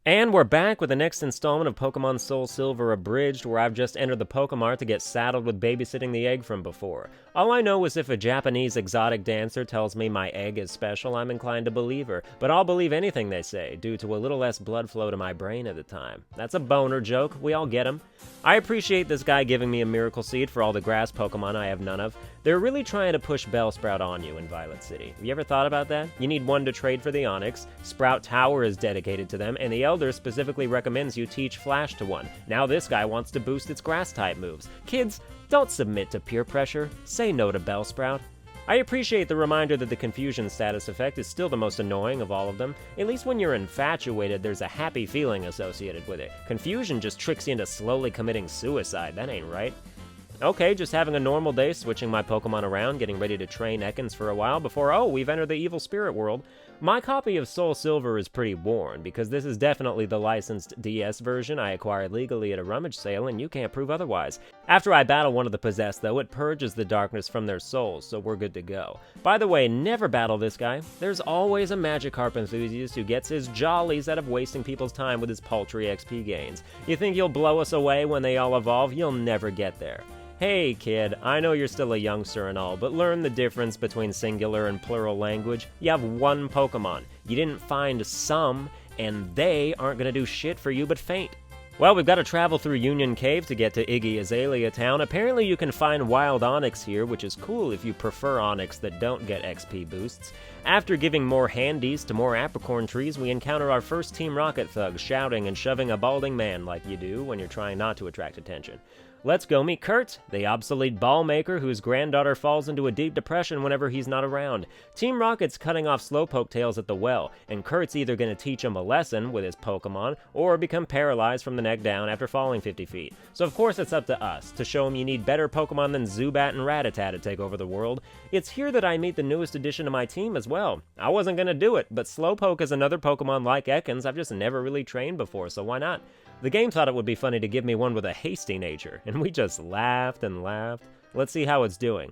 And we're back with the next installment of Pokemon Soulsilver Abridged, where I've just entered the Pokemart to get saddled with babysitting the egg from before. All I know is if a Japanese exotic dancer tells me my egg is special, I'm inclined to believe her, but I'll believe anything they say, due to a little less blood flow to my brain at the time. That's a boner joke, we all get 'em. I appreciate this guy giving me a miracle seed for all the grass Pokemon I have none of. They're really trying to push Bellsprout on you in Violet City. Have you ever thought about that? You need one to trade for the Onix, Sprout Tower is dedicated to them, and the Elder specifically recommends you teach Flash to one. Now this guy wants to boost its Grass-type moves. Kids, don't submit to peer pressure. Say no to Bellsprout. I appreciate the reminder that the confusion status effect is still the most annoying of all of them. At least when you're infatuated, there's a happy feeling associated with it. Confusion just tricks you into slowly committing suicide. That ain't right. Okay, just having a normal day, switching my Pokemon around, getting ready to train Ekans for a while before, oh, we've entered the evil spirit world. My copy of Soulsilver is pretty worn, because this is definitely the licensed DS version I acquired legally at a rummage sale, and you can't prove otherwise. After I battle one of the possessed, though, it purges the darkness from their souls, so we're good to go. By the way, never battle this guy. There's always a Magikarp enthusiast who gets his jollies out of wasting people's time with his paltry XP gains. You think you'll blow us away when they all evolve? You'll never get there. Hey kid, I know you're still a youngster and all, but learn the difference between singular and plural language. You have one Pokemon. You didn't find some, and they aren't gonna do shit for you but faint. Well, we've got to travel through Union Cave to get to Iggy Azalea Town. Apparently you can find wild Onix here, which is cool if you prefer Onix that don't get XP boosts. After giving more handies to more apricorn trees, we encounter our first Team Rocket thug, shouting and shoving a balding man like you do when you're trying not to attract attention. Let's go meet Kurt, the obsolete ball maker whose granddaughter falls into a deep depression whenever he's not around. Team Rocket's cutting off Slowpoke tails at the well, and Kurt's either going to teach him a lesson with his Pokemon, or become paralyzed from the neck down after falling 50 feet. So of course it's up to us, to show him you need better Pokemon than Zubat and Rattata to take over the world. It's here that I meet the newest addition to my team as well. I wasn't going to do it, but Slowpoke is another Pokemon like Ekans I've just never really trained before, so why not? The game thought it would be funny to give me one with a hasty nature, and we just laughed and laughed. Let's see how it's doing.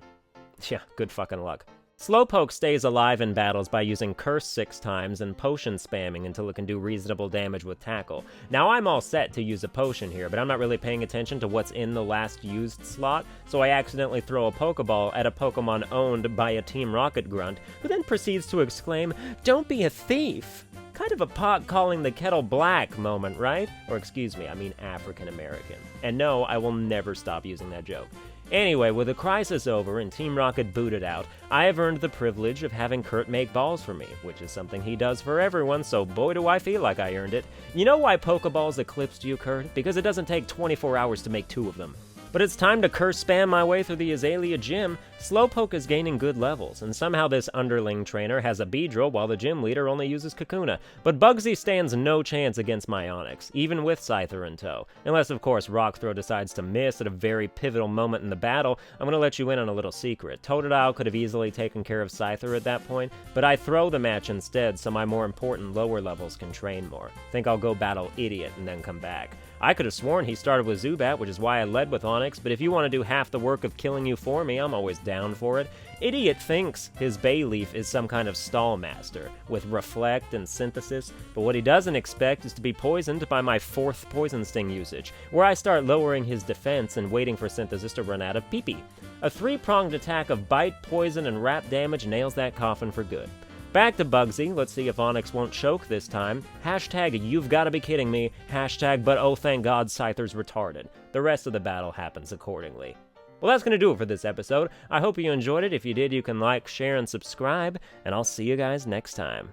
Yeah, good fucking luck. Slowpoke stays alive in battles by using Curse 6 times and potion spamming until it can do reasonable damage with Tackle. Now I'm all set to use a potion here, but I'm not really paying attention to what's in the last used slot, so I accidentally throw a Pokeball at a Pokemon owned by a Team Rocket grunt, who then proceeds to exclaim, "Don't be a thief!" Kind of a pot calling the kettle black moment, right? Or excuse me, I mean African American. And no, I will never stop using that joke. Anyway, with the crisis over and Team Rocket booted out, I have earned the privilege of having Kurt make balls for me, which is something he does for everyone, so boy do I feel like I earned it. You know why Pokeballs eclipsed you, Kurt? Because it doesn't take 24 hours to make 2 of them. But it's time to curse spam my way through the Azalea gym. Slowpoke is gaining good levels, and somehow this underling trainer has a Beedrill while the gym leader only uses Kakuna. But Bugsy stands no chance against my Onix, even with Scyther in tow. Unless, of course, Rock Throw decides to miss at a very pivotal moment in the battle. I'm gonna let you in on a little secret. Totodile could have easily taken care of Scyther at that point, but I throw the match instead so my more important lower levels can train more. Think I'll go battle Idiot and then come back. I could have sworn he started with Zubat, which is why I led with Onix, but if you want to do half the work of killing you for me, I'm always down for it. Idiot thinks his Bayleaf is some kind of stall master, with Reflect and Synthesis, but what he doesn't expect is to be poisoned by my 4th Poison Sting usage, where I start lowering his defense and waiting for Synthesis to run out of pee-pee. A 3-pronged attack of Bite, Poison, and Wrap damage nails that coffin for good. Back to Bugsy, let's see if Onix won't choke this time. Hashtag you've gotta be kidding me, hashtag but oh thank god Scyther's retarded. The rest of the battle happens accordingly. Well, that's gonna do it for this episode. I hope you enjoyed it. If you did, you can like, share, and subscribe, and I'll see you guys next time.